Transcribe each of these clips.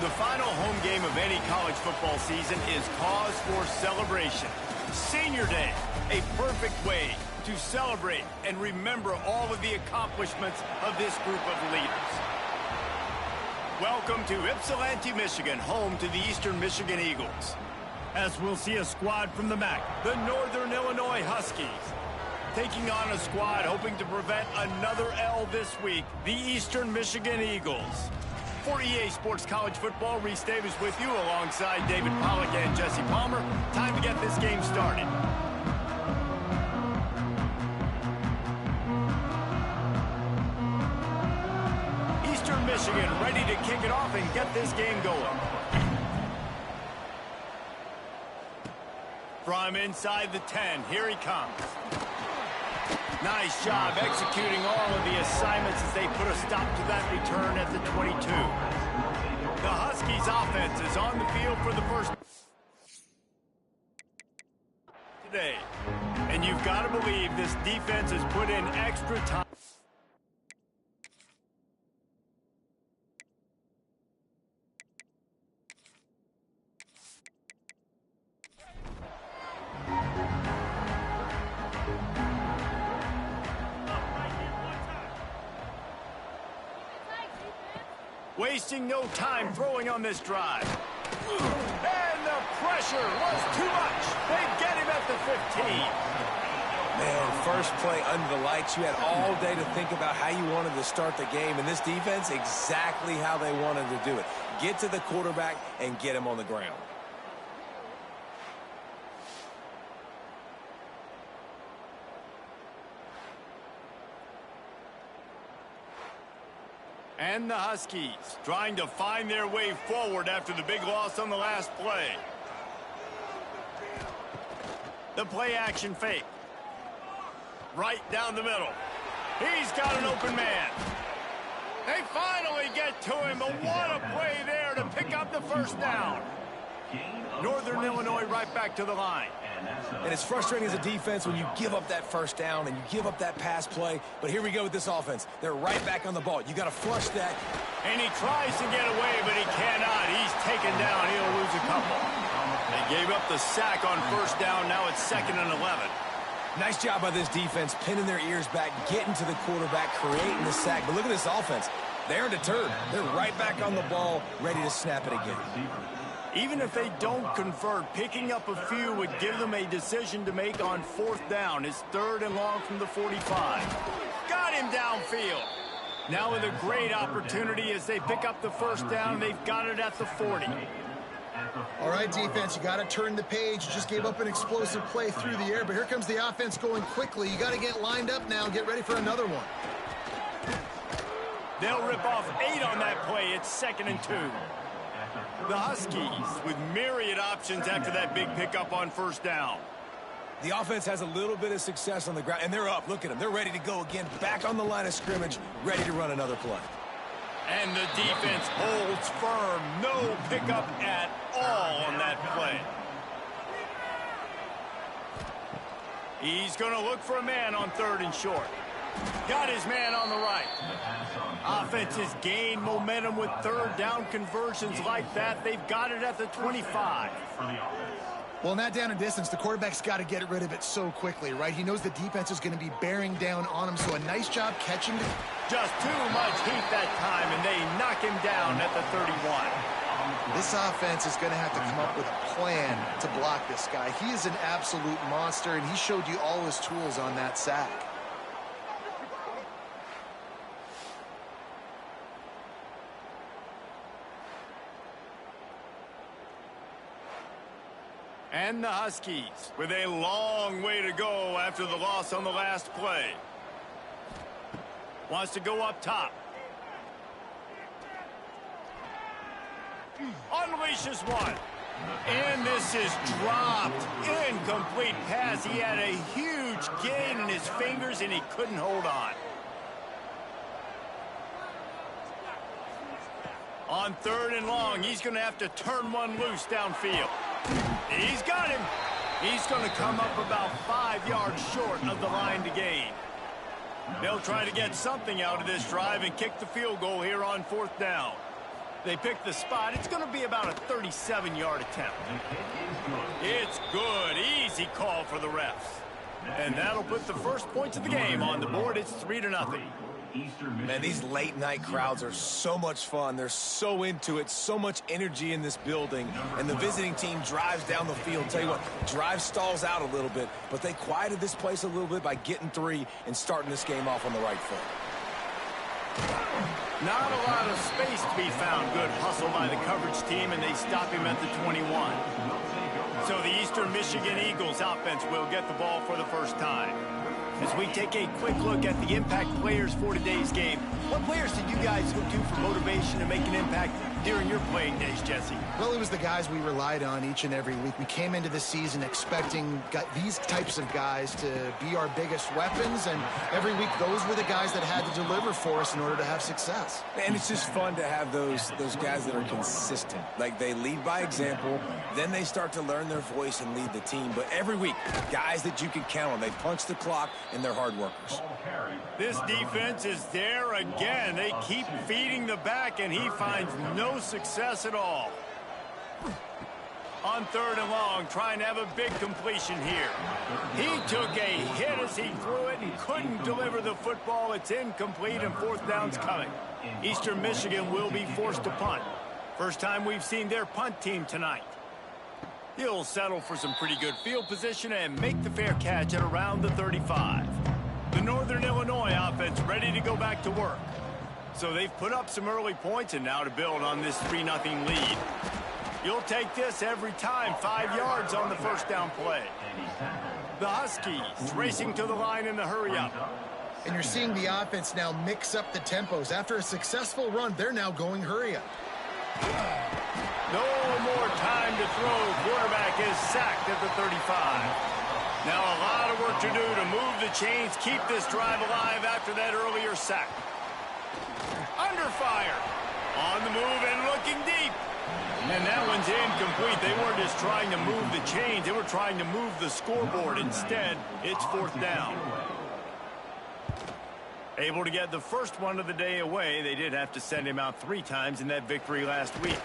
The final home game of any college football season is cause for celebration. Senior Day, a perfect way to celebrate and remember all of the accomplishments of this group of leaders. Welcome to Ypsilanti, Michigan, home to the Eastern Michigan Eagles. As we'll see a squad from the MAC, the Northern Illinois Huskies, taking on a squad hoping to prevent another L this week, the Eastern Michigan Eagles. For EA Sports College Football, Reese Davis with you alongside David Pollack and Jesse Palmer. Time to get this game started. Eastern Michigan ready to kick it off and get this game going. From inside the 10, here he comes. Nice job executing all of the assignments as they put a stop to that return at the 22. The Huskies offense is on the field for the first today. And you've got to believe this defense has put in extra time. Wasting no time throwing on this drive. And the pressure was too much. They get him at the 15. Man, first play under the lights. You had all day to think about how you wanted to start the game. And this defense, exactly how they wanted to do it. Get to the quarterback and get him on the ground. And the Huskies trying to find their way forward after the big loss on the last play. The play action fake. Right down the middle. He's got an open man. They finally get to him, but what a play there to pick up the first down. Northern Illinois right back to the line. And it's frustrating as a defense when you give up that first down and you give up that pass play. But here we go with this offense. They're right back on the ball. You got to flush that. And he tries to get away, but he cannot. He's taken down. He'll lose a couple. They gave up the sack on first down. Now it's 2nd and 11. Nice job by this defense, pinning their ears back, getting to the quarterback, creating the sack. But look at this offense. They're deterred. They're right back on the ball, ready to snap it again. Even if they don't convert, picking up a few would give them a decision to make on 4th down. It's 3rd and long from the 45. Got him downfield. Now with a great opportunity as they pick up the first down. They've got it at the 40. All right, defense, you got to turn the page. You just gave up an explosive play through the air, but here comes the offense going quickly. You got to get lined up now and get ready for another one. They'll rip off 8 on that play. It's 2nd and 2. The Huskies with myriad options after that big pickup on first down. The offense has a little bit of success on the ground, and they're up. Look at them. They're ready to go again, back on the line of scrimmage, ready to run another play. And the defense holds firm. No pickup at all on that play. He's going to look for a man on 3rd and short. Got his man on the right. Offense has gained momentum with 3rd down conversions like that. They've got it at the 25. Well, in that down and distance, the quarterback's got to get rid of it so quickly, right? He knows the defense is going to be bearing down on him, so a nice job catching. Just too much heat that time, and they knock him down at the 31. This offense is going to have to come up with a plan to block this guy. He is an absolute monster, and he showed you all his tools on that sack. And the Huskies with a long way to go after the loss on the last play. Wants to go up top. Unleashes one. And this is dropped. Incomplete pass. He had a huge gain in his fingers and he couldn't hold on. On 3rd and long, he's going to have to turn one loose downfield. He's got him. He's going to come up about 5 yards short of the line to gain. They'll try to get something out of this drive and kick the field goal here on 4th down. They pick the spot. It's going to be about a 37-yard attempt. It's good. Easy call for the refs. And that'll put the first points of the game on the board. It's 3-0. Man, these late-night crowds are so much fun. They're so into it, so much energy in this building. And the visiting team drives down the field. Tell you what, drive stalls out a little bit, but they quieted this place a little bit by getting 3 and starting this game off on the right foot. Not a lot of space to be found. Good hustle by the coverage team, and they stop him at the 21. So the Eastern Michigan Eagles offense will get the ball for the first time. As we take a quick look at the impact players for today's game, what players did you guys look to for motivation to make an impact during your playing days, Jesse? Well, it was the guys we relied on each and every week. We came into the season expecting these types of guys to be our biggest weapons, and every week those were the guys that had to deliver for us in order to have success. And it's just fun to have those guys that are consistent. Like, they lead by example, then they start to learn their voice and lead the team. But every week, guys that you can count on. They punch the clock, and they're hard workers. This defense is there again. They keep feeding the back, and he finds no success at all. On 3rd and long, trying to have a big completion here. He took a hit as he threw it and couldn't deliver the football. It's incomplete, and 4th down's coming. Eastern Michigan will be forced to punt. First time we've seen their punt team tonight. He'll settle for some pretty good field position and make the fair catch at around the 35. The Northern Illinois offense ready to go back to work. So they've put up some early points, and now to build on this 3-0 lead. You'll take this every time. 5 yards on the first down play. The Huskies racing to the line in the hurry-up. And you're seeing the offense now mix up the tempos. After a successful run, they're now going hurry-up. No more time to throw. Quarterback is sacked at the 35. Now a lot of work to do to move the chains, keep this drive alive after that earlier sack. Under fire. On the move and looking deep. And that one's incomplete. They weren't just trying to move the chains. They were trying to move the scoreboard. Instead, it's 4th down. Able to get the first one of the day away. They did have to send him out 3 times in that victory last week.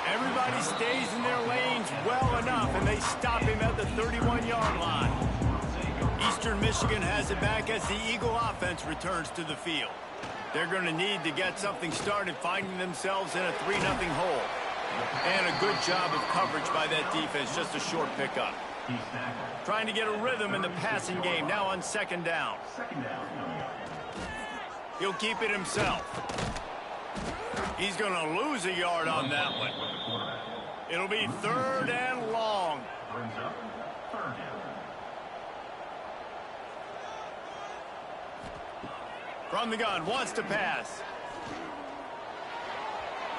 Everybody stays in their lanes well enough, and they stop him at the 31-yard line. Eastern Michigan has it back as the Eagle offense returns to the field. They're going to need to get something started, finding themselves in a 3-0 hole. And a good job of coverage by that defense, just a short pickup. Trying to get a rhythm in the passing game, now on 2nd down. He'll keep it himself. He's going to lose a yard on that one. It'll be 3rd and long. From the gun, wants to pass.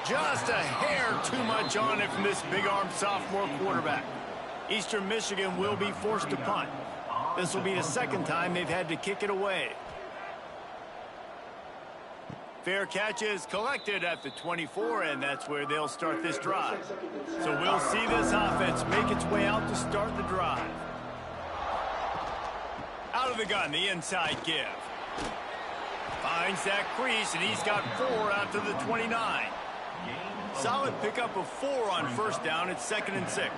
Just a hair too much on it from this big-armed sophomore quarterback. Eastern Michigan will be forced to punt. This will be the 2nd time they've had to kick it away. Fair catch is collected at the 24, and that's where they'll start this drive. So we'll see this offense make its way out to start the drive. Out of the gun, the inside give. Finds that crease, and he's got 4 out to the 29. Solid pickup of 4 on 1st down. It's 2nd and 6.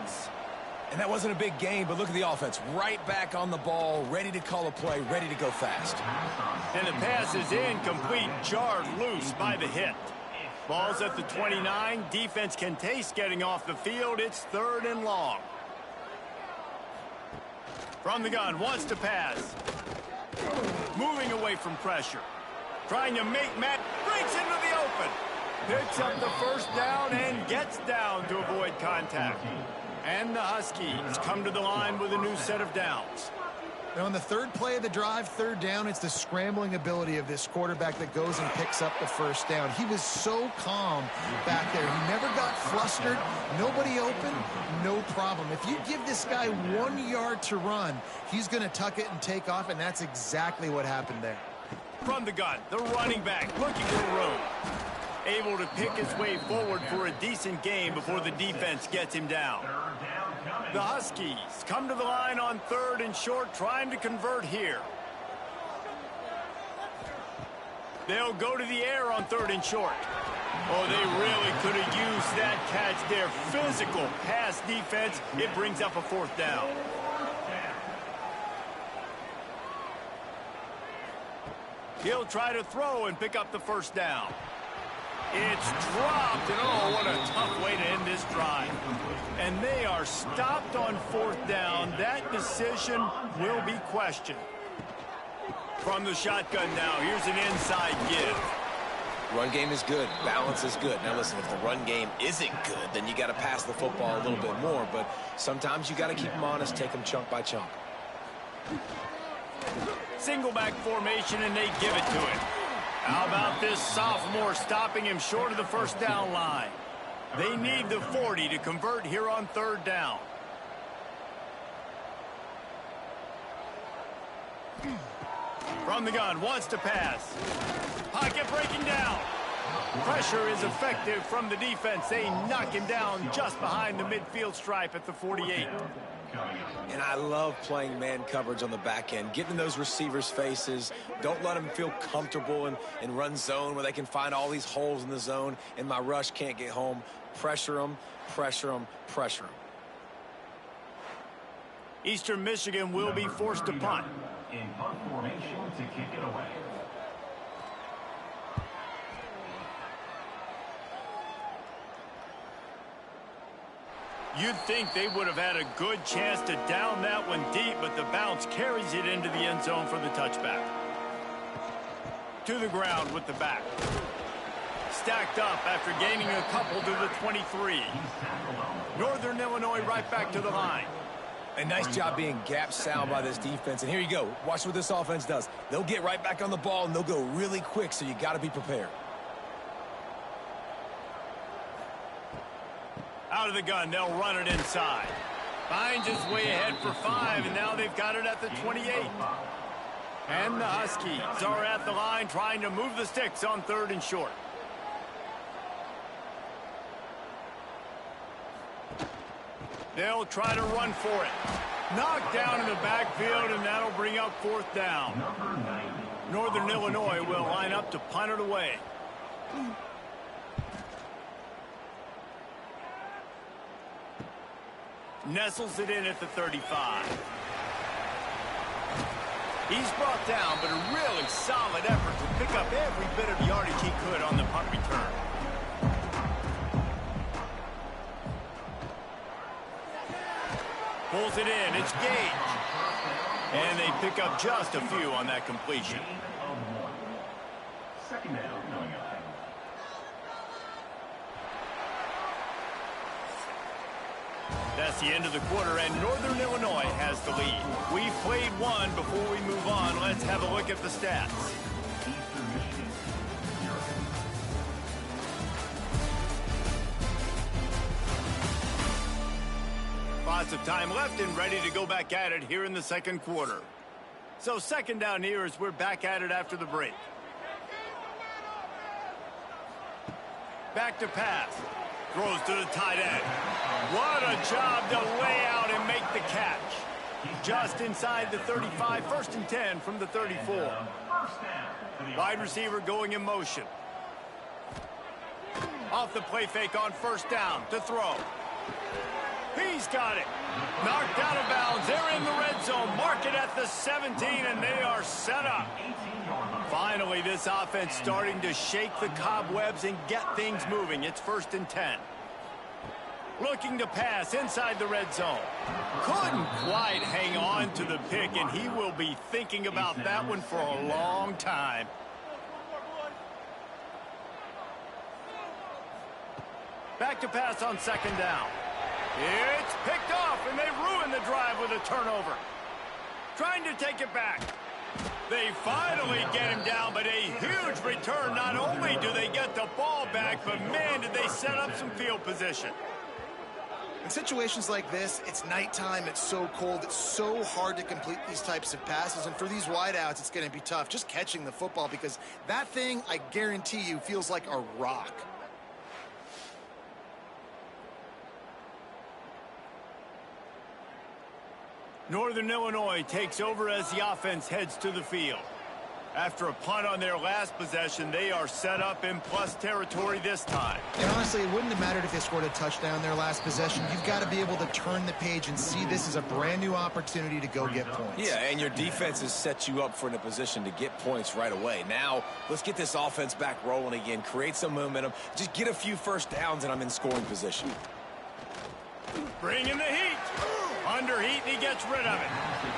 And that wasn't a big gain, but look at the offense. Right back on the ball, ready to call a play, ready to go fast. And the pass is incomplete, jarred loose by the hit. Ball's at the 29. Defense can taste getting off the field. It's 3rd and long. From the gun, wants to pass. Moving away from pressure. Trying to make Matt, breaks into the open. Picks up the 1st down and gets down to avoid contact. And the Huskies come to the line with a new set of downs. Now on the 3rd play of the drive, 3rd down, it's the scrambling ability of this quarterback that goes and picks up the 1st down. He was so calm back there. He never got flustered. Nobody open, no problem. If you give this guy 1 yard to run, he's going to tuck it and take off, and that's exactly what happened there. From the gun, the running back looking for room. Able to pick his way forward for a decent game before the defense gets him down. The Huskies come to the line on 3rd and short, trying to convert here. They'll go to the air on 3rd and short. Oh, they really could have used that catch there. Physical pass defense. It brings up a 4th down. He'll try to throw and pick up the 1st down. It's dropped, and oh, what a tough way to end this drive. And they are stopped on 4th down. That decision will be questioned. From the shotgun now, here's an inside give. Run game is good. Balance is good. Now, listen, if the run game isn't good, then you got to pass the football a little bit more. But sometimes you got to keep them honest, take them chunk by chunk. Single back formation, and they give it to him. How about this sophomore stopping him short of the 1st down line? They need the 40 to convert here on 3rd down. From the gun, wants to pass. Pocket breaking down. Pressure is effective from the defense. They knock him down just behind the midfield stripe at the 48. And I love playing man coverage on the back end, getting in those receivers' faces. Don't let them feel comfortable in run zone where they can find all these holes in the zone and my rush can't get home. Pressure them, pressure them, pressure them. Eastern Michigan will be forced to punt. In punt formation to kick it away. You'd think they would have had a good chance to down that one deep, but the bounce carries it into the end zone for the touchback. To the ground with the back. Stacked up after gaining a couple to the 23. Northern Illinois right back to the line. A nice job being gap sound by this defense. And here you go. Watch what this offense does. They'll get right back on the ball, and they'll go really quick, so you got to be prepared. Out of the gun, they'll run it inside. Finds his way ahead for 5, and now they've got it at the 28. And the Huskies are at the line trying to move the sticks on 3rd and short. They'll try to run for it. Knocked down in the backfield, and that'll bring up 4th down. Northern Illinois will line up to punt it away. Nestles it in at the 35. He's brought down, but a really solid effort to pick up every bit of yardage he could on the punt return. Pulls it in. It's Gage. And they pick up just a few on that completion. Second down, going up. That's the end of the quarter, and Northern Illinois has the lead. We've played one. Before we move on, let's have a look at the stats. Eastern Michigan. Lots of time left and ready to go back at it here in the 2nd quarter. So 2nd down here as we're back at it after the break. Back to pass. Throws to the tight end. What a job to lay out and make the catch. Just inside the 35, 1st and 10 from the 34. Wide receiver going in motion. Off the play fake on 1st down to throw. He's got it. Knocked out of bounds. They're in the red zone. Mark it at the 17, and they are set up. Finally, this offense starting to shake the cobwebs and get things moving. It's 1st and 10. Looking to pass inside the red zone. Couldn't quite hang on to the pick, and he will be thinking about that one for a long time. Back to pass on 2nd down. It's picked off, and they ruin the drive with a turnover. Trying to take it back. They finally get him down, but a huge return. Not only do they get the ball back, but, man, did they set up some field position. In situations like this, it's nighttime, it's so cold, it's so hard to complete these types of passes, and for these wideouts, it's going to be tough just catching the football because that thing, I guarantee you, feels like a rock. Northern Illinois takes over as the offense heads to the field. After a punt on their last possession, they are set up in plus territory this time. And honestly, it wouldn't have mattered if they scored a touchdown their last possession. You've got to be able to turn the page and see this as a brand new opportunity to go get points. Yeah, and your defense has set you up for a position to get points right away. Now, let's get this offense back rolling again, create some momentum, just get a few first downs, and I'm in scoring position. Bring in the heat. Under heat, and he gets rid of it.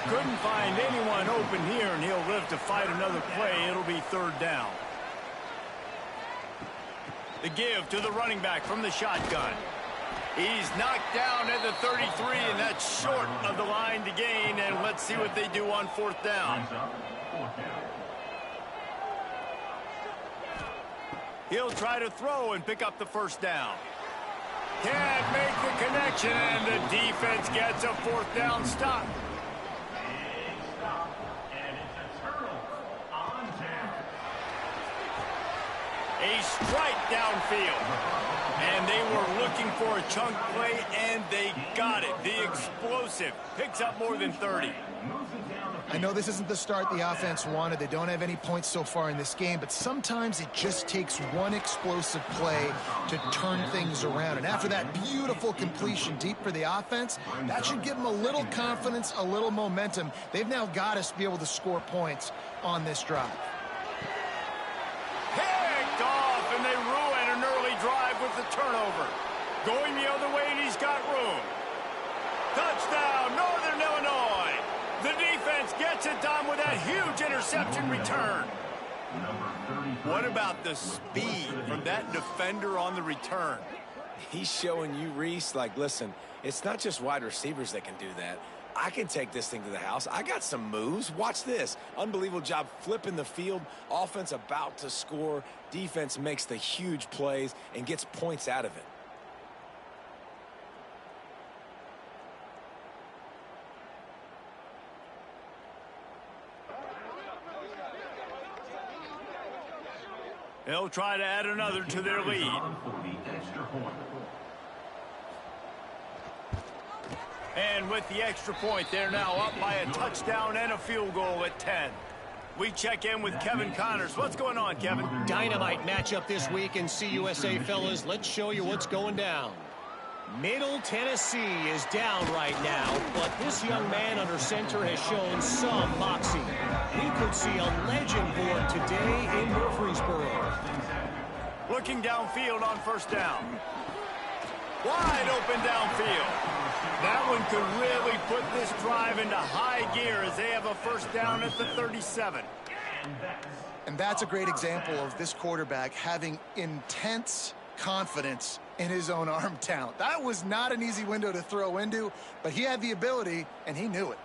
Couldn't find anyone open here, and he'll live to fight another play. It'll be third down. The give to the running back from the shotgun. He's knocked down at the 33, and that's short of the line to gain, and let's see what they do on fourth down. He'll try to throw and pick up the first down. Can't make the connection, and the defense gets a fourth down stop. Big stop, and it's a turnover on down. A strike downfield. And they were looking for a chunk play, and they got it. The explosive picks up more than 30. I know this isn't the start the offense wanted. They don't have any points so far in this game, but sometimes it just takes one explosive play to turn things around. And after that beautiful completion deep for the offense, that should give them a little confidence, a little momentum. They've now got us to be able to score points on this drive. Picked off, and they ruin an early drive with the turnover. Going the other way, and he's got room. Touchdown, Northern Illinois. The defense gets it done with that huge interception return. What about the speed from that defender on the return? He's showing you, Reese, like, listen, it's not just wide receivers that can do that. I can take this thing to the house. I got some moves. Watch this. Unbelievable job flipping the field. Offense about to score. Defense makes the huge plays and gets points out of it. They'll try to add another to their lead. And with the extra point, they're now up by a touchdown and a field goal at 10. We check in with Kevin Connors. What's going on, Kevin? Dynamite matchup this week in CUSA, fellas. Let's show you what's going down. Middle Tennessee is down right now, but this young man under center has shown some moxie. We could see a legend born today in Murfreesboro. Looking downfield on first down. Wide open downfield. That one could really put this drive into high gear as they have a first down at the 37. And that's a great example of this quarterback having intense confidence in his own arm talent. That was not an easy window to throw into, but he had the ability, and he knew it.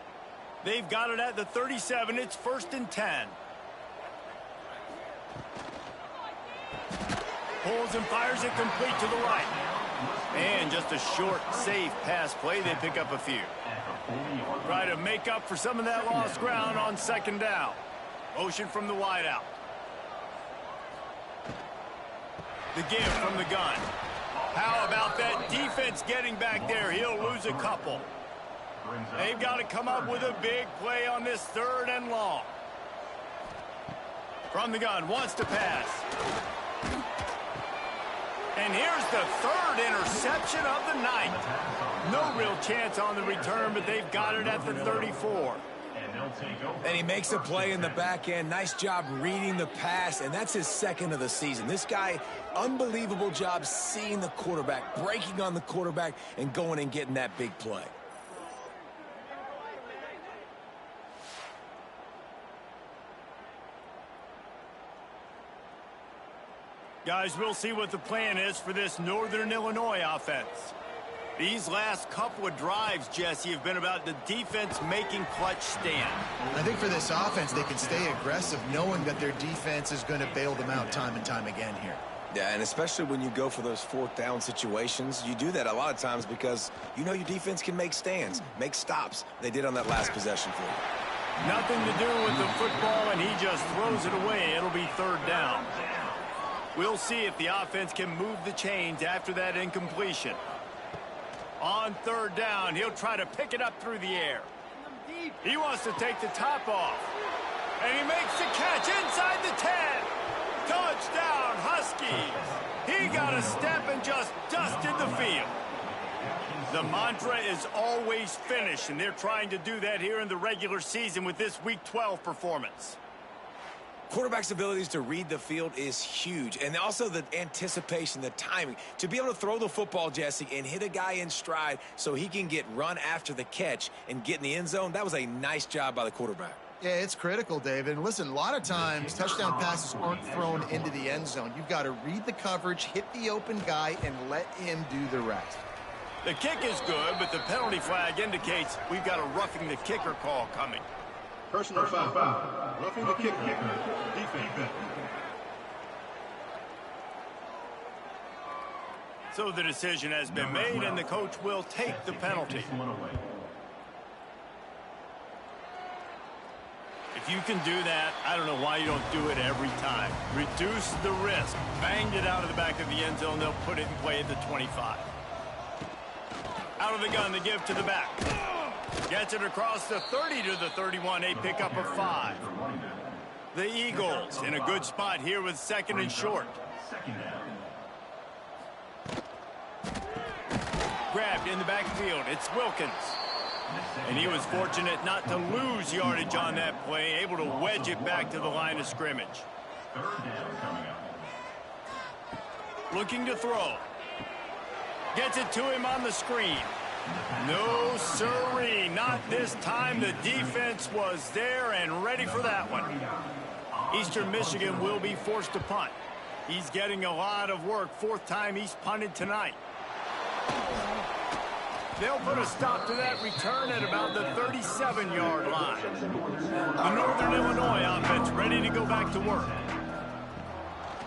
They've got it at the 37. It's 1st and 10. Pulls and fires it complete to the right. And just a short, safe pass play. They pick up a few. Try to make up for some of that lost ground on second down. Motion from the wideout. The give from the gun. How about that defense getting back there? He'll lose a couple. They've got to come up with a big play on this 3rd and long. From the gun, wants to pass. And here's the 3rd interception of the night. No real chance on the return, but they've got it at the 34. And he makes a play in the back end. Nice job reading the pass, and that's his 2nd of the season. This guy, unbelievable job seeing the quarterback, breaking on the quarterback, and going and getting that big play. Guys, we'll see what the plan is for this Northern Illinois offense. These last couple of drives, Jesse, have been about the defense making clutch stand. I think for this offense, they can stay aggressive knowing that their defense is going to bail them out time and time again here. Yeah, and especially when you go for those 4th down situations, you do that a lot of times because you know your defense can make stands, make stops. They did on that last possession for you. Nothing to do with the football, and he just throws it away. It'll be 3rd down. We'll see if the offense can move the chains after that incompletion. On 3rd down, he'll try to pick it up through the air. He wants to take the top off. And he makes the catch inside the 10. Touchdown, Huskies. He got a step and just dusted the field. The mantra is always finish, and they're trying to do that here in the regular season with this Week 12 performance. Quarterback's abilities to read the field is huge, and also the anticipation, the timing. To be able to throw the football, Jesse, and hit a guy in stride so he can get run after the catch and get in the end zone, that was a nice job by the quarterback. Yeah, it's critical, David. And listen, a lot of times touchdown passes aren't thrown into the end zone. You've got to read the coverage, hit the open guy, and let him do the rest. The kick is good, but the penalty flag indicates we've got a roughing the kicker call coming. Personal foul. Roughing the kicker. Defense. So the decision has been made, and the coach will take the penalty. If you can do that, I don't know why you don't do it every time. Reduce the risk. Banged it out of the back of the end zone. They'll put it in play at the 25. Out of the gun, the give to the back. Gets it across the 30 to the 31, a pickup of 5. The Eagles in a good spot here with second and short. Grabbed in the backfield. It's Wilkins. And he was fortunate not to lose yardage on that play, able to wedge it back to the line of scrimmage. Looking to throw. Gets it to him on the screen. No, sirree, not this time. The defense was there and ready for that one. Eastern Michigan will be forced to punt. He's getting a lot of work. Fourth time he's punted tonight. They'll put a stop to that return at about the 37-yard line. The Northern Illinois offense ready to go back to work.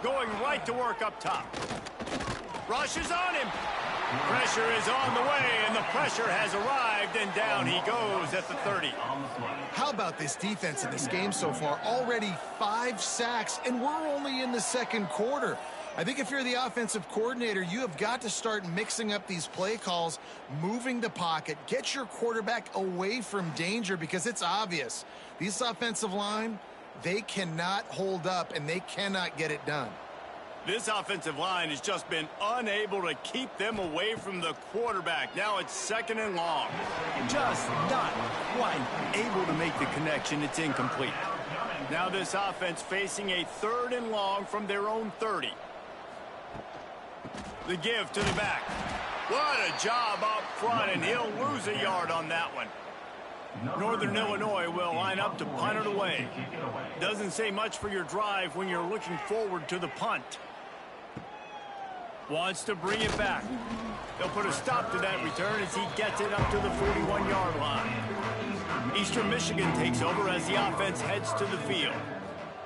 Going right to work up top. Rush is on him. Pressure is on the way, and the pressure has arrived, and down he goes at the 30. How about this defense in this game so far? Already 5 sacks, and we're only in the second quarter. I think if you're the offensive coordinator, you have got to start mixing up these play calls, moving the pocket, get your quarterback away from danger, because it's obvious. This offensive line, they cannot hold up, and they cannot get it done. This offensive line has just been unable to keep them away from the quarterback. Now it's second and long. Just not quite able to make the connection. It's incomplete. Now this offense facing a third and long from their own 30. The give to the back. What a job up front, and he'll lose a yard on that one. Northern Illinois will line up to punt it away. Doesn't say much for your drive when you're looking forward to the punt. Wants to bring it back. They'll put a stop to that return as he gets it up to the 41-yard line. Eastern Michigan takes over as the offense heads to the field.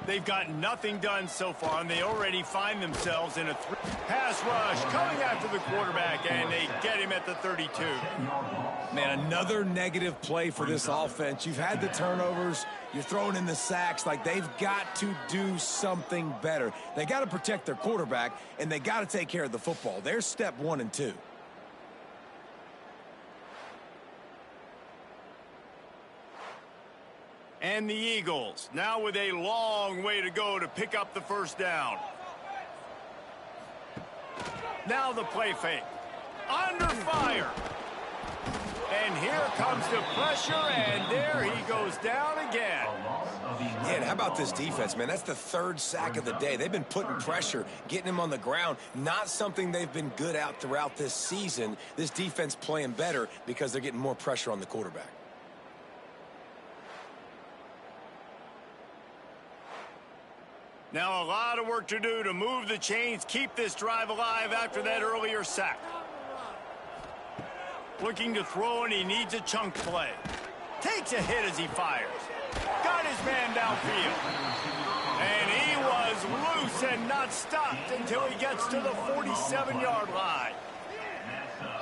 They've got nothing done so far, and they already find themselves in a pass rush coming after the quarterback, and they get him at the 32. Man, another negative play for this offense. You've had the turnovers. You're throwing in the sacks. Like, they've got to do something better. They got to protect their quarterback, and they got to take care of the football. There's step 1 and 2. And the Eagles, now with a long way to go to pick up the first down. Now the play fake. Under fire. And here comes the pressure, and there he goes down again. Yeah, and how about this defense, man? That's the 3rd sack of the day. They've been putting pressure, getting him on the ground. Not something they've been good at throughout this season. This defense playing better because they're getting more pressure on the quarterback. Now a lot of work to do to move the chains, keep this drive alive after that earlier sack. Looking to throw, and he needs a chunk play. Takes a hit as he fires. Got his man downfield. And he was loose and not stopped until he gets to the 47-yard line.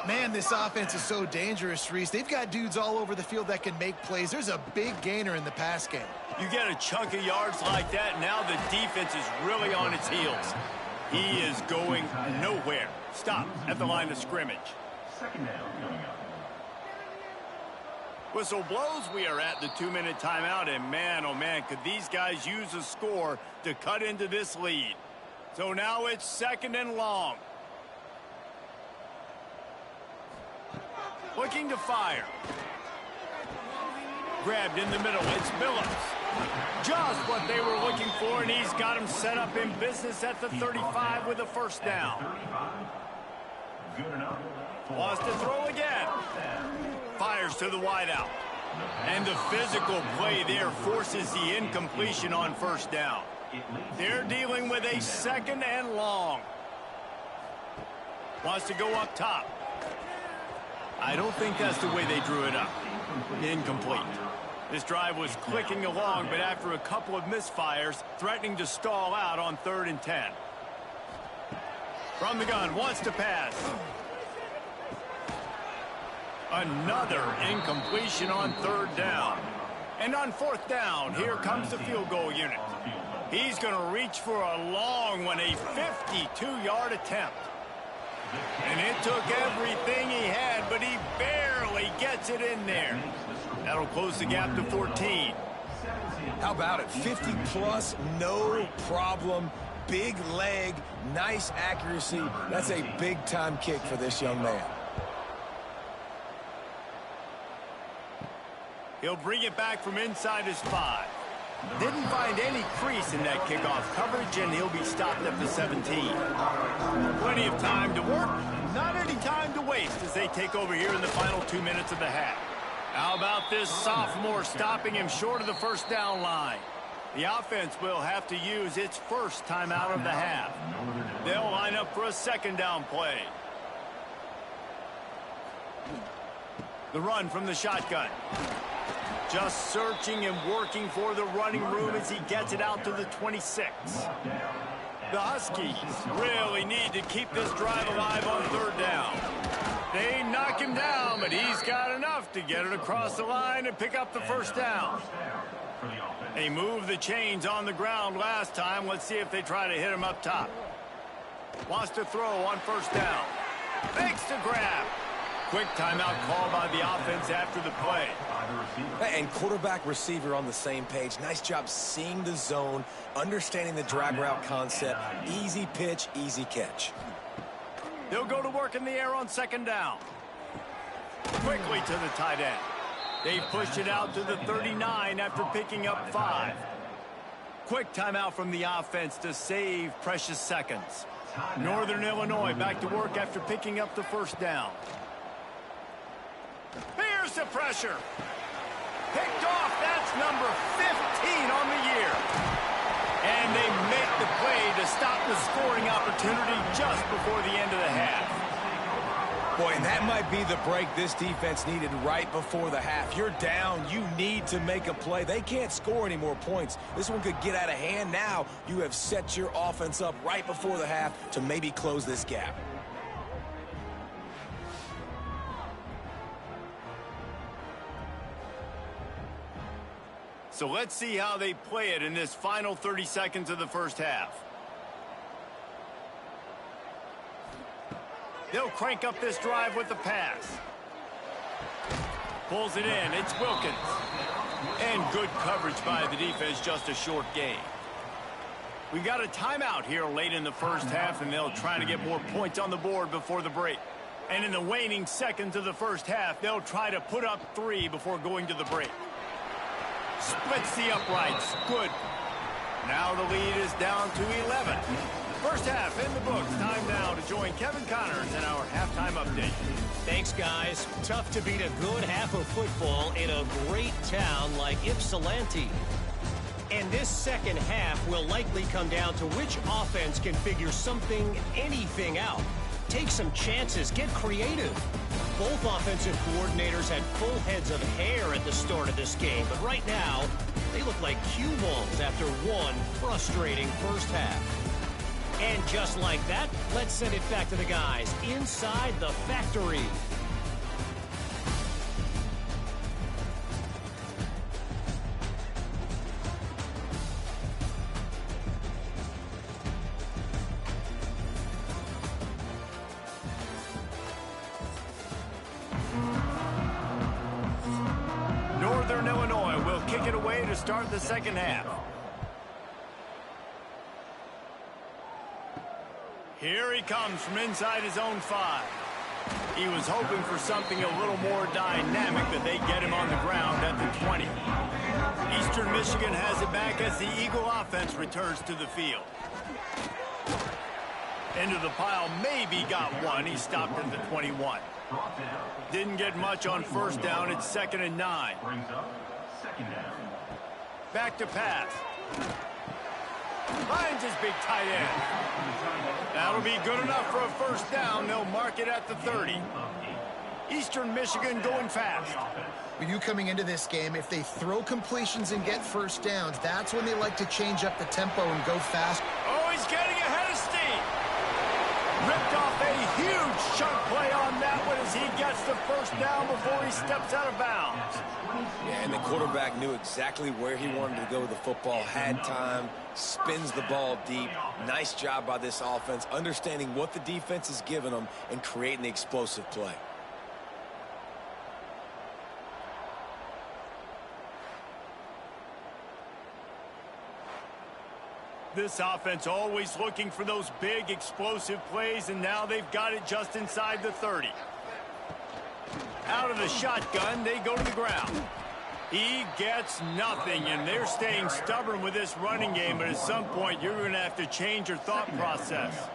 Man, this offense is so dangerous, Reese. They've got dudes all over the field that can make plays. There's a big gainer in the pass game. You get a chunk of yards like that, now the defense is really on its heels. He is going nowhere. Stop at the line of scrimmage. Second down coming up. Whistle blows, we are at the 2-minute timeout, and man, oh man, could these guys use a score to cut into this lead. So now it's 2nd and long. Looking to fire. Grabbed in the middle, it's Billups. Just what they were looking for, and he's got him set up in business at the 35 with a first down. Wants to throw again. Fires to the wideout. And the physical play there forces the incompletion on first down. They're dealing with a 2nd and long. Wants to go up top. I don't think that's the way they drew it up. Incomplete. This drive was clicking along, but after a couple of misfires, threatening to stall out on 3rd and 10. From the gun, wants to pass. Another incompletion on 3rd down. And on 4th down, here comes the field goal unit. He's going to reach for a long one, a 52-yard attempt. And it took everything he had, but he barely gets it in there. That'll close the gap to 14. How about it? 50-plus, no problem. Big leg, nice accuracy. That's a big-time kick for this young man. He'll bring it back from inside his 5. Didn't find any crease in that kickoff coverage, and he'll be stopped at the 17. Plenty of time to work, not any time to waste as they take over here in the final 2 minutes of the half. How about this sophomore stopping him short of the first down line? The offense will have to use its first timeout of the half. They'll line up for a 2nd down play. The run from the shotgun. Just searching and working for the running room as he gets it out to the 26. The Huskies really need to keep this drive alive on 3rd down. They knock him down, but he's got enough to get it across the line and pick up the first down. They moved the chains on the ground last time. Let's see if they try to hit him up top. Wants to throw on 1st down. Makes the grab. Quick timeout call by the offense after the play. And quarterback receiver on the same page. Nice job seeing the zone, understanding the drag route concept. Easy pitch, easy catch. They'll go to work in the air on 2nd down. Quickly to the tight end. They've pushed it out to the 39 after picking up 5. Quick timeout from the offense to save precious seconds. Northern Illinois back to work after picking up the first down. Here's the pressure. Picked off. That's number 15 on the year. And they make the play to stop the scoring opportunity just before the end of the half. Boy, and that might be the break this defense needed right before the half. You're down. You need to make a play. They can't score any more points. This one could get out of hand now. You have set your offense up right before the half to maybe close this gap. So let's see how they play it in this final 30 seconds of the first half. They'll crank up this drive with the pass. Pulls it in. It's Wilkins. And good coverage by the defense, just a short gain. We got a timeout here late in the first half, and they'll try to get more points on the board before the break. And in the waning seconds of the first half, they'll try to put up 3 before going to the break. Splits the uprights. Good. Now the lead is down to 11. First half in the books. Time now to join Kevin Connors in our halftime update. Thanks, guys. Tough to beat a good half of football in a great town like Ypsilanti. And this second half will likely come down to which offense can figure something, anything out. Take some chances. Get creative. Both offensive coordinators had full heads of hair at the start of this game, but right now, they look like cue balls after one frustrating first half. And just like that, let's send it back to the guys inside the factory. to start the second half. Here he comes from inside his own 5. He was hoping for something a little more dynamic, that they get him on the ground at the 20. Eastern Michigan has it back as the Eagle offense returns to the field. Into the pile, maybe got one. He stopped at the 21. Didn't get much on first down. It's 2nd and 9. Back to pass. Finds his big tight end. That'll be good enough for a first down. They'll mark it at the 30. Eastern Michigan going fast. With you coming into this game, if they throw completions and get first downs, that's when they like to change up the tempo and go fast. Oh, he's getting ahead of steam. Ripped off a huge chunk play on that one as he gets the first down before he steps out of bounds. Yeah, and the quarterback knew exactly where he wanted to go with the football, had time, spins the ball deep. Nice job by this offense, understanding what the defense is giving them and creating the explosive play. This offense always looking for those big explosive plays, and now they've got it just inside the 30. Out of the shotgun, they go to the ground. He gets nothing, and they're staying stubborn with this running game, but at some point you're going to have to change your thought process.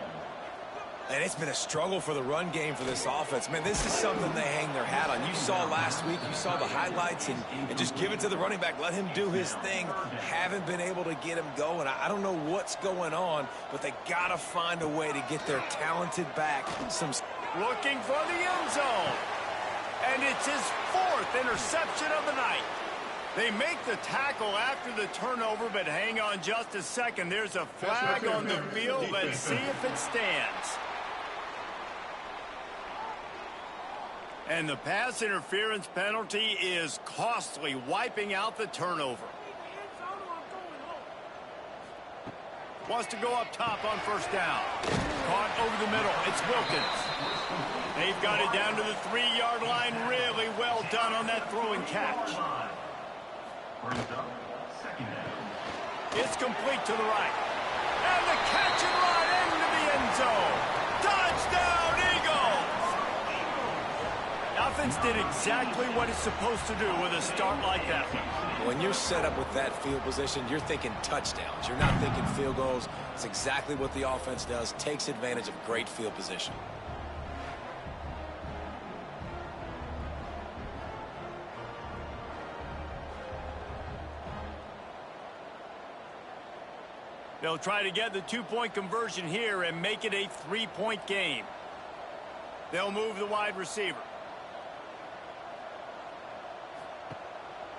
And it's been a struggle for the run game for this offense. Man, this is something they hang their hat on. You saw last week, you saw the highlights, and just give it to the running back. Let him do his thing. Haven't been able to get him going. I don't know what's going on, but they got to find a way to get their talented back some... Looking for the end zone. And it's his 4th interception of the night. They make the tackle after the turnover, but hang on just a second. There's a flag on the field. Let's see if it stands. And the pass interference penalty is costly, wiping out the turnover. Wants to go up top on first down. Caught over the middle. It's Wilkins. They've got it down to the 3-yard line. Really well done on that throw and catch. It's complete to the right. And the catch and run into the end zone. Touchdown, Eagles! Offense did exactly what it's supposed to do with a start like that. When you're set up with that field position, you're thinking touchdowns. You're not thinking field goals. It's exactly what the offense does. Takes advantage of great field position. They'll try to get the 2-point conversion here and make it a 3-point game. They'll move the wide receiver.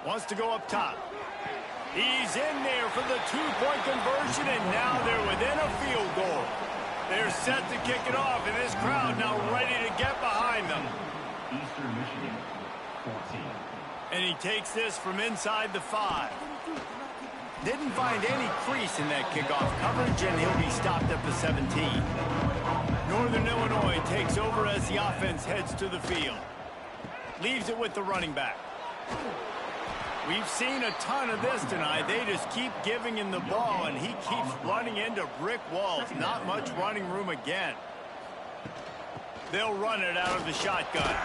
Wants to go up top. He's in there for the 2-point conversion, and now they're within a field goal. They're set to kick it off, and this crowd now ready to get behind them. Eastern Michigan, 14. And he takes this from inside the 5. Didn't find any crease in that kickoff coverage, and he'll be stopped at the 17. Northern Illinois takes over as the offense heads to the field. Leaves it with the running back. We've seen a ton of this tonight. They just keep giving him the ball, and he keeps running into brick walls. Not much running room again. They'll run it out of the shotgun.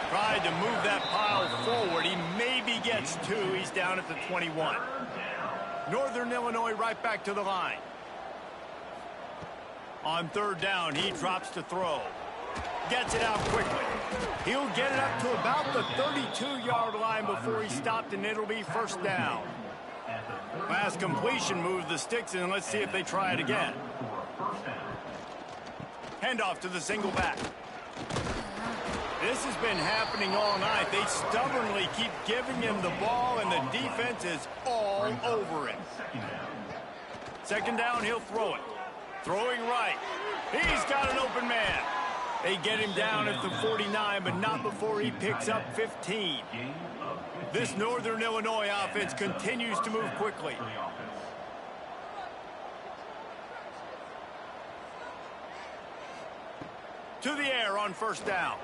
Tried to move that pile forward. He maybe gets 2. He's down at the 21. Northern Illinois right back to the line. On third down, he drops to throw. Gets it out quickly. He'll get it up to about the 32-yard line before he stopped, and it'll be first down. Last completion moves the sticks, and let's see if they try it again. Handoff to the single back. This has been happening all night. They stubbornly keep giving him the ball, and the defense is all over it. Second down, he'll throw it. Throwing right. He's got an open man. They get him down at the 49, but not before he picks up 15. This Northern Illinois offense continues to move quickly. To the air on first down.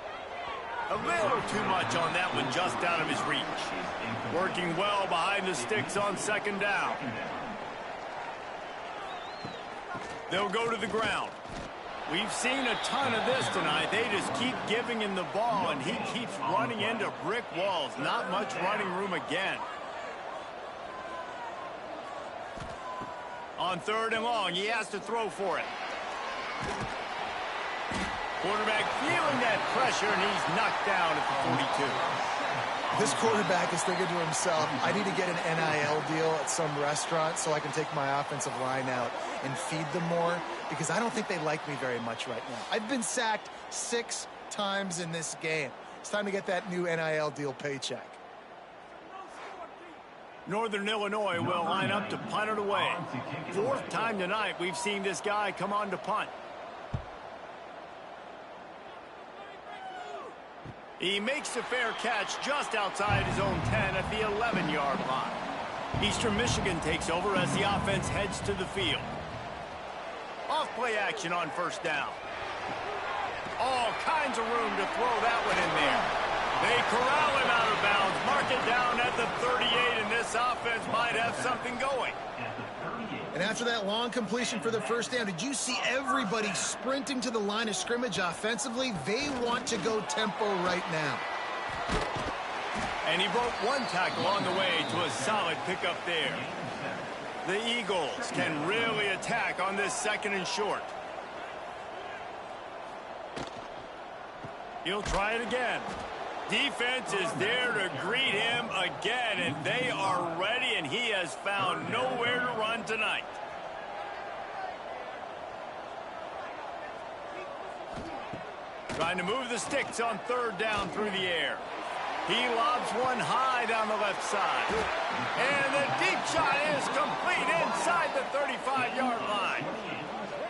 A little too much on that one, just out of his reach. Working well behind the sticks on second down. They'll go to the ground. We've seen a ton of this tonight. They just keep giving him the ball, and he keeps running into brick walls. Not much running room again. On third and long, he has to throw for it. Quarterback feeling that pressure, and he's knocked down at the 42. This quarterback is thinking to himself, I need to get an NIL deal at some restaurant so I can take my offensive line out and feed them more, because I don't think they like me very much right now. I've been sacked 6 times in this game. It's time to get that new NIL deal paycheck. Northern Illinois will line up to punt it away. 4th time tonight we've seen this guy come on to punt. He makes a fair catch just outside his own 10 at the 11-yard line. Eastern Michigan takes over as the offense heads to the field. Off-play action on first down. All kinds of room to throw that one in there. They corral him out of bounds, mark it down at the 38, and this offense might have something going. And after that long completion for the first down, did you see everybody sprinting to the line of scrimmage offensively? They want to go tempo right now. And he broke one tackle on the way to a solid pickup there. The Eagles can really attack on this 2nd and short. He'll try it again. Defense is there to greet him again, and they are ready, and he has found nowhere to run tonight. Trying to move the sticks on 3rd down through the air. He lobs one high down the left side. And the deep shot is complete inside the 35-yard line.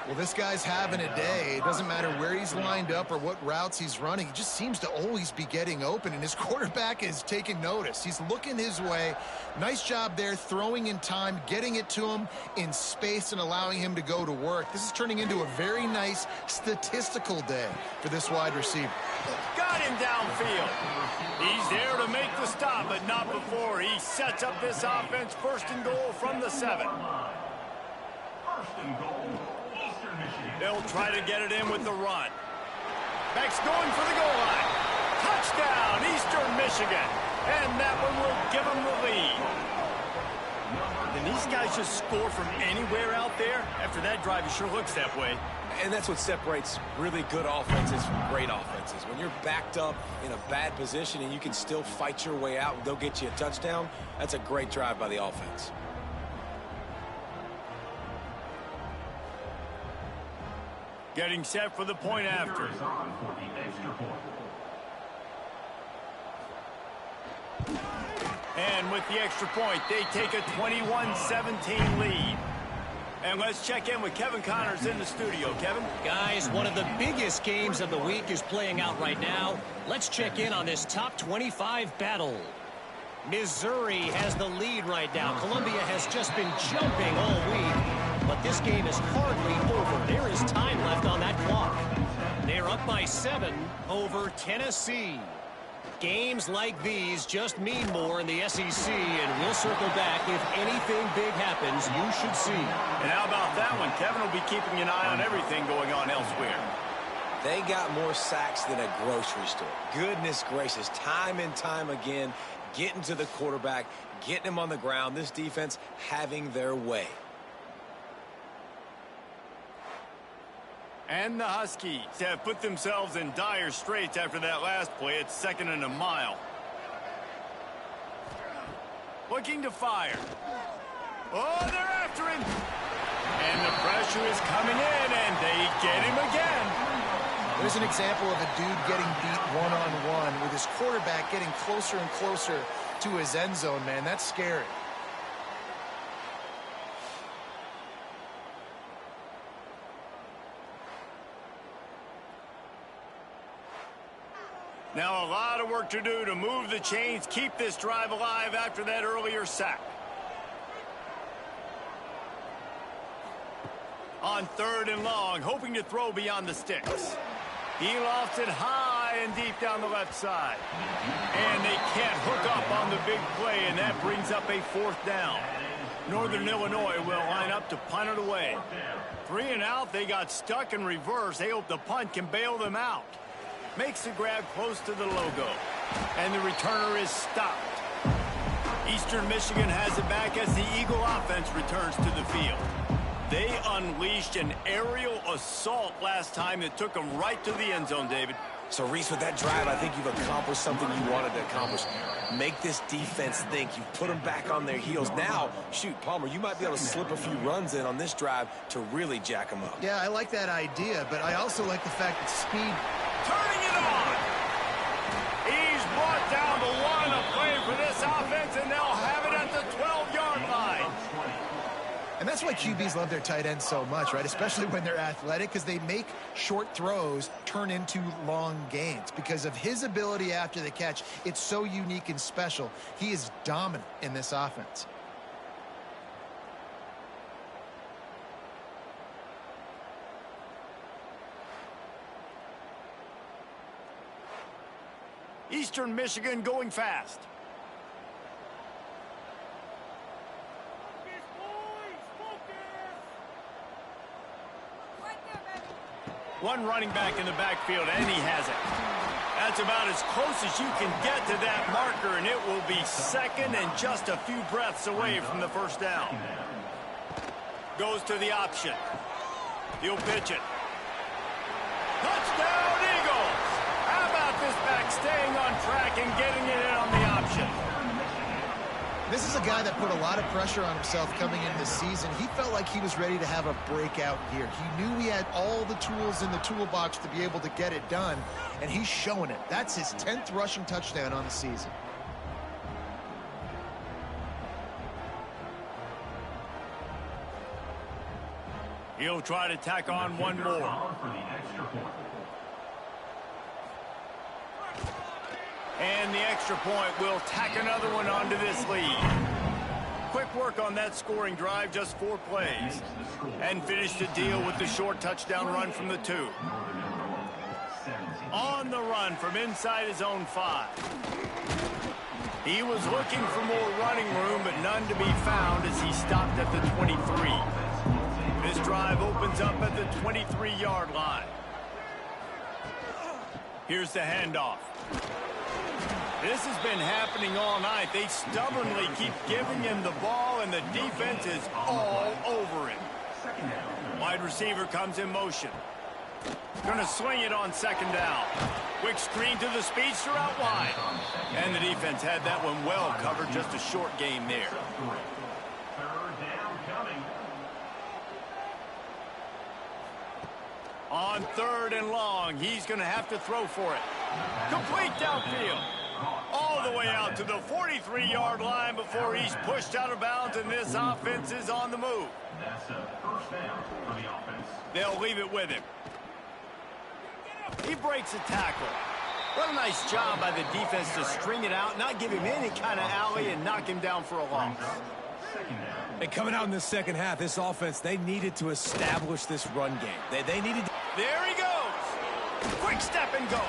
Well, this guy's having a day. It doesn't matter where he's lined up or what routes he's running. He just seems to always be getting open, and his quarterback is taking notice. He's looking his way. Nice job there, throwing in time, getting it to him in space and allowing him to go to work. This is turning into a very nice statistical day for this wide receiver. Got him downfield. He's there to make the stop, but not before. He sets up this offense 1st and goal from the 7. They'll try to get it in with the run. Beck's going for the goal line. Touchdown, Eastern Michigan. And that one will give them the lead. And these guys just score from anywhere out there? After that drive, it sure looks that way. And that's what separates really good offenses from great offenses. When you're backed up in a bad position and you can still fight your way out and they'll get you a touchdown, that's a great drive by the offense. Getting set for the point after. And with the extra point, they take a 21-17 lead. And let's check in with Kevin Connors in the studio. Kevin? Guys, one of the biggest games of the week is playing out right now. Let's check in on this top 25 battle. Missouri has the lead right now. Columbia has just been jumping all week. But this game is hardly over. There is time left on that clock. They're up by 7 over Tennessee. Games like these just mean more in the SEC, and we'll circle back. If anything big happens, you should see. And how about that one? Kevin will be keeping an eye on everything going on elsewhere. They got more sacks than a grocery store. Goodness gracious, time and time again, getting to the quarterback, getting him on the ground. This defense having their way. And the Huskies have put themselves in dire straits after that last play. It's 2nd and a mile. Looking to fire. Oh, they're after him. And the pressure is coming in, and they get him again. There's an example of a dude getting beat one-on-one with his quarterback getting closer and closer to his end zone, man. That's scary. Now a lot of work to do to move the chains, keep this drive alive after that earlier sack. On 3rd and long, hoping to throw beyond the sticks. He lofts it high, man deep down the left side. And they can't hook up on the big play, and that brings up a 4th down. Northern Illinois will line up to punt it away. 3 and out, they got stuck in reverse. They hope the punt can bail them out. Makes the grab close to the logo. And the returner is stopped. Eastern Michigan has it back as the Eagle offense returns to the field. They unleashed an aerial assault last time that took them right to the end zone, David. So, Reese, with that drive, I think you've accomplished something you wanted to accomplish. Make this defense think. You've put them back on their heels. Now, shoot, Palmer, you might be able to slip a few runs in on this drive to really jack them up. Yeah, I like that idea, but I also like the fact that speed... Turning it on! He's brought down the 1 to play for this offense, and they'll have it at the 12-yard line. And that's why QBs love their tight ends so much, right? Especially when they're athletic, because they make short throws turn into long gains. Because of his ability after the catch, it's so unique and special. He is dominant in this offense. Eastern Michigan going fast. One running back in the backfield, and he has it. That's about as close as you can get to that marker, and it will be 2nd and just a few breaths away from the 1st down. Goes to the option. He'll pitch it. Touchdown, Eagles! How about this back staying on track and getting it in on the option? This is a guy that put a lot of pressure on himself coming into this season. He felt like he was ready to have a breakout year. He knew he had all the tools in the toolbox to be able to get it done, and he's showing it. That's his 10th rushing touchdown on the season. He'll try to tack on one more. And the extra point will tack another one onto this lead. Quick work on that scoring drive, just 4 plays. And finished the deal with the short touchdown run from the 2. On the run from inside his own 5. He was looking for more running room, but none to be found as he stopped at the 23. This drive opens up at the 23-yard line. Here's the handoff. This has been happening all night. They stubbornly keep giving him the ball, and the defense is all over him. Wide receiver comes in motion. Going to swing it on 2nd down. Quick screen to the speedster out wide. And the defense had that one well covered. Just a short gain there. On 3rd and long, he's going to have to throw for it. Complete downfield. All the way out to the 43-yard line before he's pushed out of bounds, and this offense is on the move. That's a 1st down for the offense. They'll leave it with him. He breaks a tackle. What a nice job by the defense to string it out, not give him any kind of alley, and knock him down for a loss. And coming out in the 2nd half, this offense, they needed to establish this run game. They needed... There he goes. Quick step and go.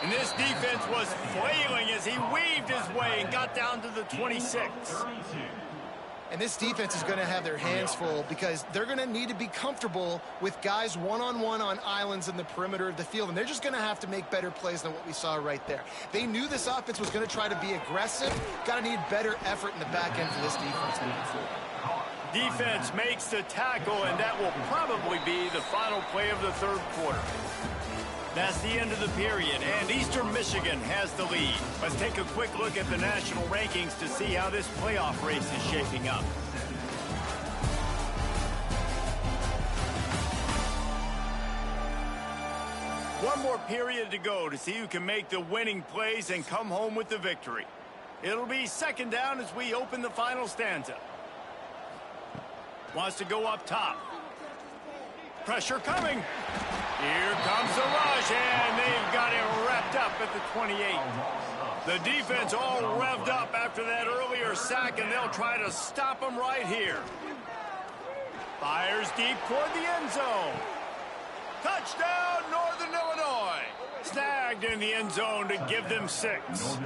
And this defense was flailing as he weaved his way and got down to the 26. And this defense is going to have their hands full because they're going to need to be comfortable with guys one-on-one on islands in the perimeter of the field. And they're just going to have to make better plays than what we saw right there. They knew this offense was going to try to be aggressive. Got to need better effort in the back end for this defense moving forward. Defense makes the tackle, and that will probably be the final play of the 3rd quarter. That's the end of the period, and Eastern Michigan has the lead. Let's take a quick look at the national rankings to see how this playoff race is shaping up. One more period to go to see who can make the winning plays and come home with the victory. It'll be 2nd down as we open the final stanza. Wants to go up top. Pressure coming. Here comes the rush, and they've got it wrapped up at the 28. The defense all revved up after that earlier sack, and they'll try to stop them right here. Fires deep toward the end zone. Touchdown, Northern Illinois. Snagged dragged in the end zone to give them 6.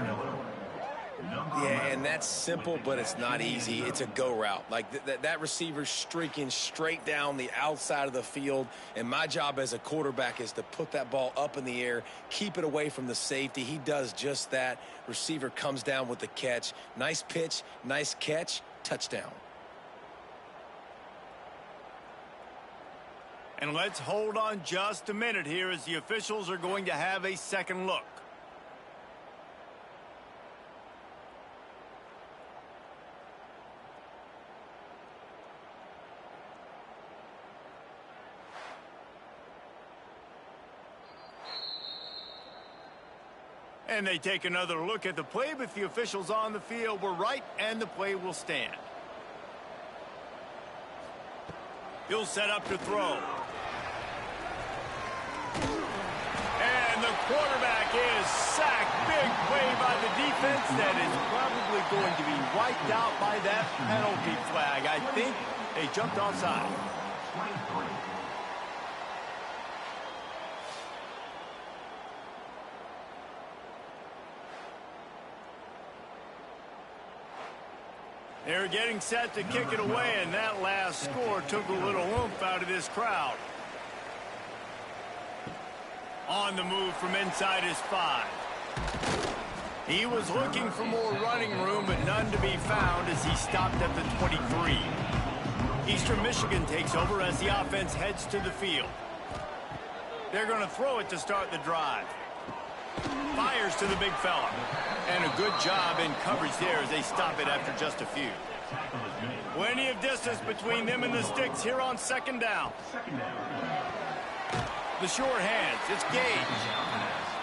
Yeah, and that's simple, but it's not easy. It's a go route. Like that receiver's streaking straight down the outside of the field, and my job as a quarterback is to put that ball up in the air, keep it away from the safety. He does just that. Receiver comes down with the catch. Nice pitch, nice catch, touchdown. And let's hold on just a minute here as the officials are going to have a second look. And they take another look at the play, but the officials on the field were right, and the play will stand. He'll set up to throw. And the quarterback is sacked. Big play by the defense that is probably going to be wiped out by that penalty flag. I think they jumped offside. They're getting set to kick it away, and that last score took a little oomph out of this crowd. On the move from inside his 5. He was looking for more running room, but none to be found as he stopped at the 23. Eastern Michigan takes over as the offense heads to the field. They're going to throw it to start the drive. Fires to the big fella. And a good job in coverage there as they stop it after just a few. Plenty of distance between them and the sticks here on second down. The short hands, it's Gage.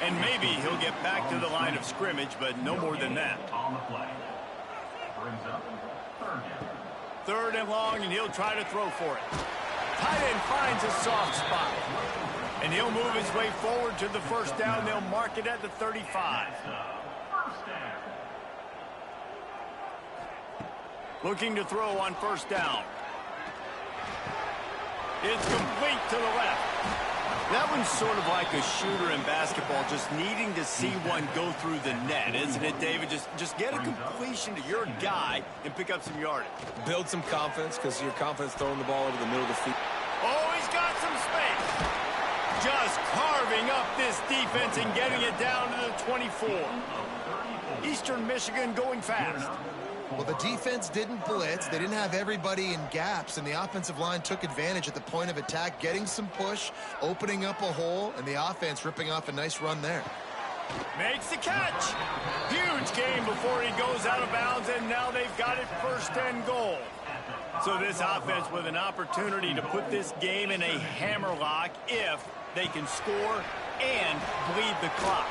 And maybe he'll get back to the line of scrimmage, but no more than that. Third and long, and he'll try to throw for it. Tight end finds a soft spot. And he'll move his way forward to the first down. They'll mark it at the 35. Looking to throw on first down. It's complete to the left. That one's sort of like a shooter in basketball, just needing to see one go through the net, isn't it, David? Just get a completion to your guy and pick up some yardage. Build some confidence because your confidence throwing the ball over the middle of the field. Oh, he's got some space. Just carving up this defense and getting it down to the 24. Eastern Michigan going fast. Well, the defense didn't blitz. They didn't have everybody in gaps, and the offensive line took advantage at the point of attack, getting some push, opening up a hole, and the offense ripping off a nice run there. Makes the catch. Huge game before he goes out of bounds, and now they've got it first and goal. So this offense with an opportunity to put this game in a hammerlock if they can score and bleed the clock.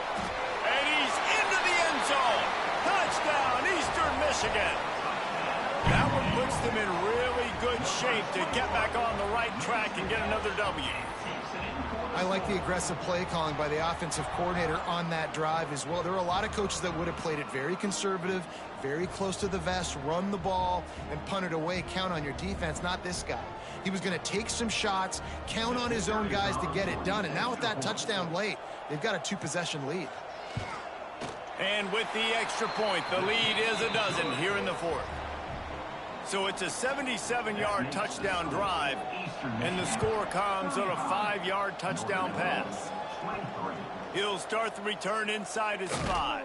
And he's into the end zone. Touchdown, Eastern Michigan. That one puts them in really good shape to get back on the right track and get another W. I like the aggressive play calling by the offensive coordinator on that drive as well. There are a lot of coaches that would have played it very conservative, very close to the vest, run the ball, and punt it away. Count on your defense, not this guy. He was going to take some shots, count on his own guys to get it done. And now with that touchdown late, they've got a 2-possession lead. And with the extra point, the lead is a dozen here in the fourth. So it's a 77-yard touchdown drive, and the score comes on a 5-yard touchdown pass. He'll start the return inside his 5.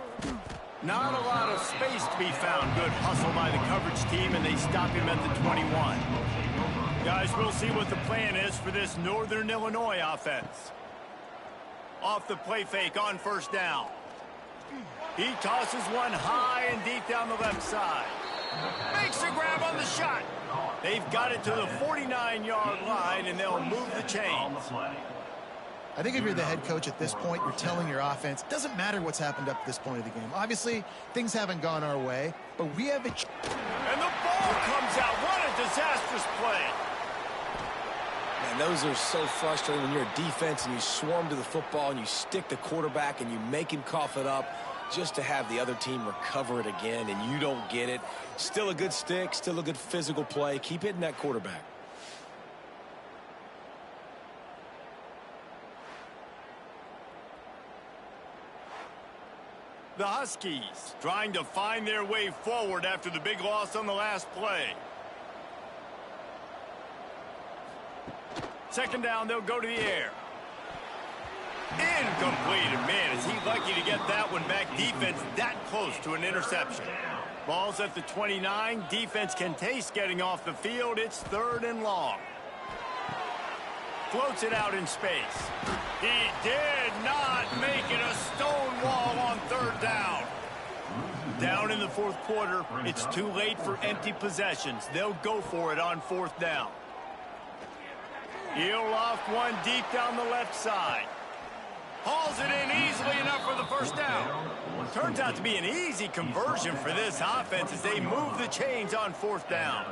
Not a lot of space to be found. Good hustle by the coverage team, and they stop him at the 21. Guys, we'll see what the plan is for this Northern Illinois offense. Off the play fake on first down. He tosses one high and deep down the left side. Makes a grab on the shot. They've got it to the 49-yard line, and they'll move the chains. I think if you're the head coach at this point, you're telling your offense, it doesn't matter what's happened up to this point of the game. Obviously, things haven't gone our way, but we have a... And the ball comes out. What a disastrous play. Man, those are so frustrating when you're a defense and you swarm to the football and you stick the quarterback and you make him cough it up just to have the other team recover it again and you don't get it. Still a good stick, still a good physical play. Keep hitting that quarterback. The Huskies trying to find their way forward after the big loss on the last play. Second down, they'll go to the air. Incomplete. Man, is he lucky to get that one back. Defense that close to an interception. Ball's at the 29. Defense can taste getting off the field. It's 3rd and long. Floats it out in space. He did not make it a stone wall on 3rd down. Down in the 4th quarter, it's too late for empty possessions. They'll go for it on 4th down. He'll loft one deep down the left side. Hauls it in easily enough for the 1st down. Turns out to be an easy conversion for this offense as they move the chains on 4th down.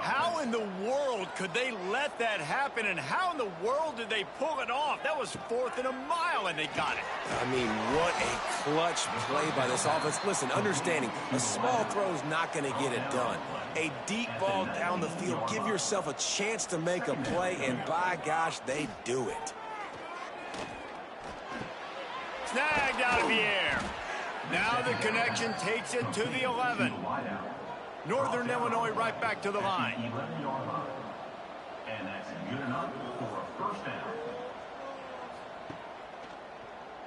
How in the world could they let that happen, and how in the world did they pull it off? That was 4th and a mile, and they got it. I mean, what a clutch play by this offense. Listen, understanding, a small throw is not going to get it done. A deep ball down the field, give yourself a chance to make a play, and by gosh, they do it. Snagged out of the air. Now the connection takes it to the 11. Northern Illinois right back to the line. 11-yard line. And that's good enough for a 1st down.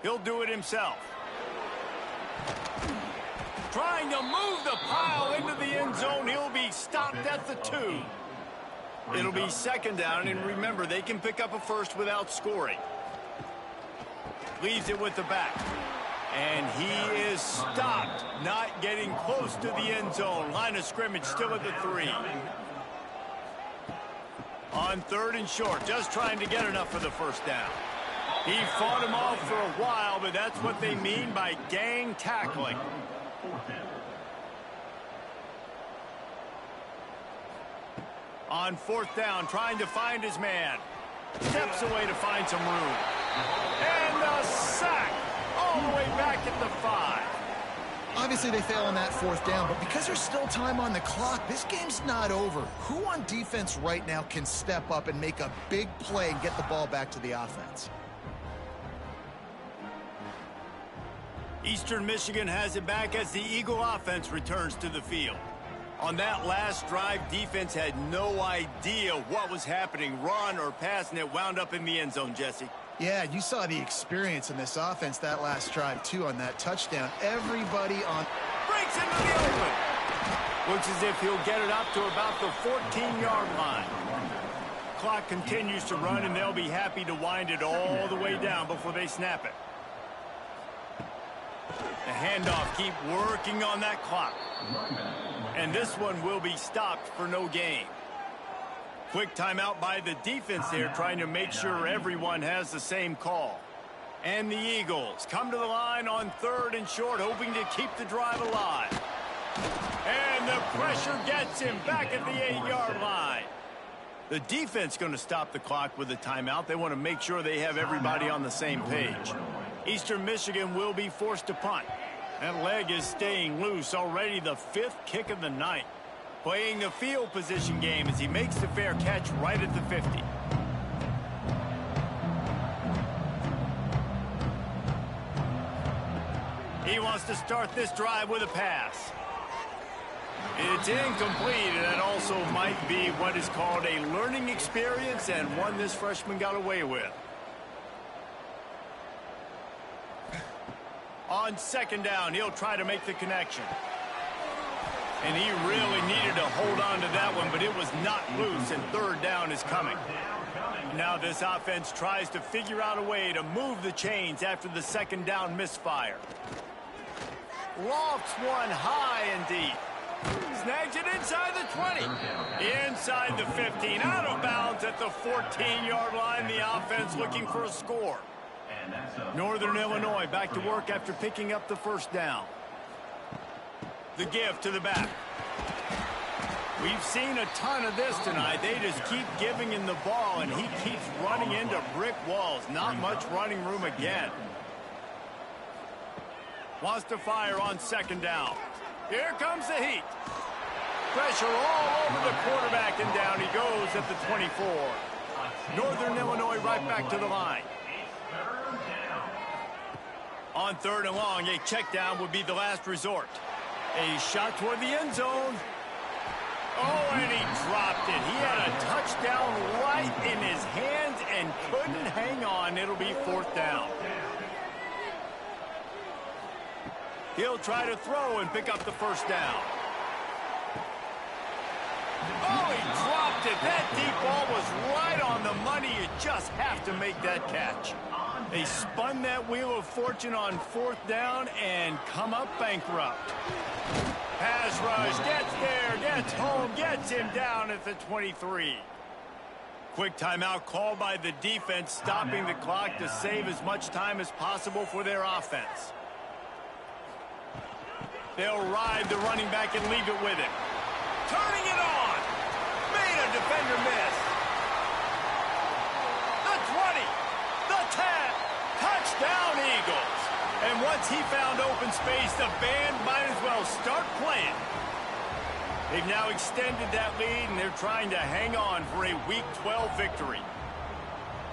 He'll do it himself. Trying to move the pile into the end zone. He'll be stopped at the 2. It'll be 2nd down, and remember, they can pick up a 1st without scoring. Leaves it with the back. And he is stopped, not getting close to the end zone. Line of scrimmage still at the 3. On 3rd and short, just trying to get enough for the 1st down. He fought him off for a while, but that's what they mean by gang tackling. On 4th down, trying to find his man. Steps away to find some room. And a sack all the way back at the 5. Obviously, they fail on that 4th down, but because there's still time on the clock, this game's not over. Who on defense right now can step up and make a big play and get the ball back to the offense? Eastern Michigan has it back as the Eagle offense returns to the field. On that last drive, defense had no idea what was happening, run or pass, and it wound up in the end zone, Jesse. Yeah, you saw the experience in this offense that last drive, too, on that touchdown. Everybody on... Breaks into the open. Looks as if he'll get it up to about the 14-yard line. Clock continues to run, and they'll be happy to wind it all the way down before they snap it. The handoff, keep working on that clock. And this one will be stopped for no gain. Quick timeout by the defense there, trying to make sure everyone has the same call. And the Eagles come to the line on 3rd and short, hoping to keep the drive alive. And the pressure gets him back at the 8-yard line. The defense going to stop the clock with a timeout. They want to make sure they have everybody on the same page. Eastern Michigan will be forced to punt. That leg is staying loose, already the 5th kick of the night. Playing the field position game as he makes the fair catch right at the 50. He wants to start this drive with a pass. It's incomplete, and that also might be what is called a learning experience, and one this freshman got away with. On 2nd down, he'll try to make the connection. And he really needed to hold on to that one, but it was not loose, and 3rd down is coming. Now this offense tries to figure out a way to move the chains after the 2nd down misfire. Lofts one high and deep. Snags it inside the 20. Inside the 15. Out of bounds at the 14-yard line. The offense looking for a score. Northern Illinois back to work after picking up the 1st down. The give to the back. We've seen a ton of this tonight. They just keep giving him the ball, and he keeps running into brick walls. Not much running room again. Wants to fire on 2nd down. Here comes the heat. Pressure all over the quarterback, and down he goes at the 24. Northern Illinois right back to the line. On 3rd and long, a check down would be the last resort. A shot toward the end zone. Oh, and he dropped it. He had a touchdown right in his hands and couldn't hang on. It'll be 4th down. He'll try to throw and pick up the 1st down. Oh, he dropped it. That deep ball was right on the money. You just have to make that catch. They spun that wheel of fortune on 4th down and come up bankrupt. Pass rush, gets there, gets home, gets him down at the 23. Quick timeout called by the defense, stopping the clock to save as much time as possible for their offense. They'll ride the running back and leave it with him. Turning it on. Made a defender miss. The 20. The 10. Touchdown, Eagles. And once he found open space, the band might as well start playing. They've now extended that lead, and they're trying to hang on for a Week 12 victory.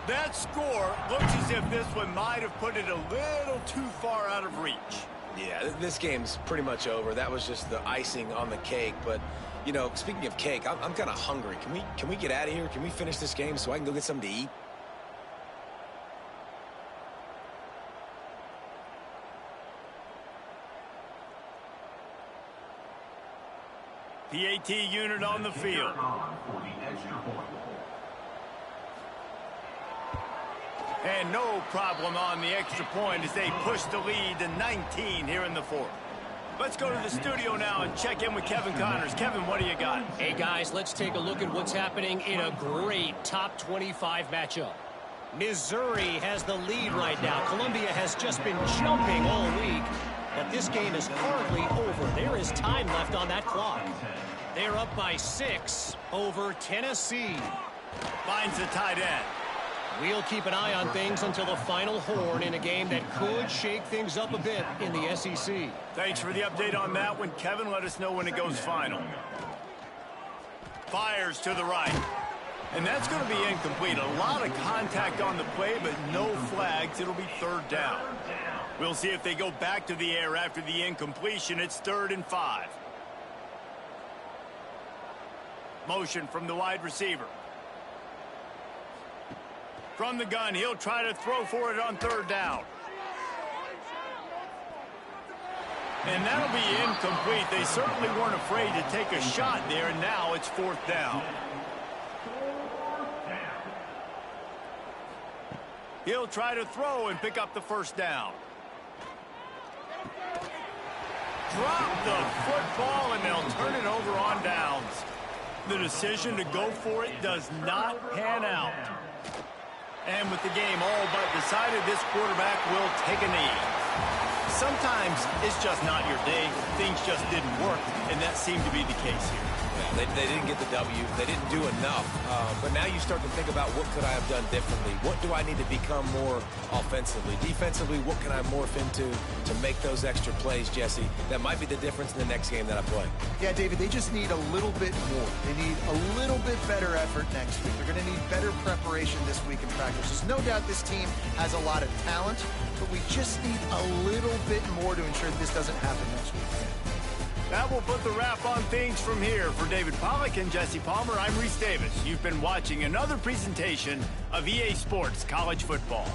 That score looks as if this one might have put it a little too far out of reach. Yeah, this game's pretty much over. That was just the icing on the cake. But, you know, speaking of cake, I'm kind of hungry. Can we get out of here? Can we finish this game so I can go get something to eat? PAT unit on the field. And no problem on the extra point as they push the lead to 19 here in the 4th. Let's go to the studio now and check in with Kevin Connors. Kevin, what do you got? Hey, guys, let's take a look at what's happening in a great top 25 matchup. Missouri has the lead right now. Columbia has just been jumping all week, but this game is hardly over. There is time left on that clock. They're up by 6 over Tennessee. Finds the tight end. We'll keep an eye on things until the final horn in a game that could shake things up a bit in the SEC. Thanks for the update on that one, Kevin. Let us know when it goes final. Fires to the right. And that's going to be incomplete. A lot of contact on the play, but no flags. It'll be 3rd down. We'll see if they go back to the air after the incompletion. It's 3rd and 5. Motion from the wide receiver. From the gun, he'll try to throw for it on 3rd down. And that'll be incomplete. They certainly weren't afraid to take a shot there, and now it's 4th down. He'll try to throw and pick up the 1st down. Drop the football, and they'll turn it over on downs. The decision to go for it does not pan out. And with the game all but decided, this quarterback will take a knee. Sometimes it's just not your day. Things just didn't work, and that seemed to be the case here. Yeah, they didn't get the W. They didn't do enough. But now you start to think about, what could I have done differently? What do I need to become more offensively? Defensively, what can I morph into to make those extra plays, Jesse? That might be the difference in the next game that I play. Yeah, David, they just need a little bit more. They need a little bit better effort next week. They're going to need better preparation this week in practice. There's no doubt this team has a lot of talent, but we just need a little bit more to ensure that this doesn't happen next week. That will put the wrap on things from here. For David Pollack and Jesse Palmer, I'm Reese Davis. You've been watching another presentation of EA Sports College Football.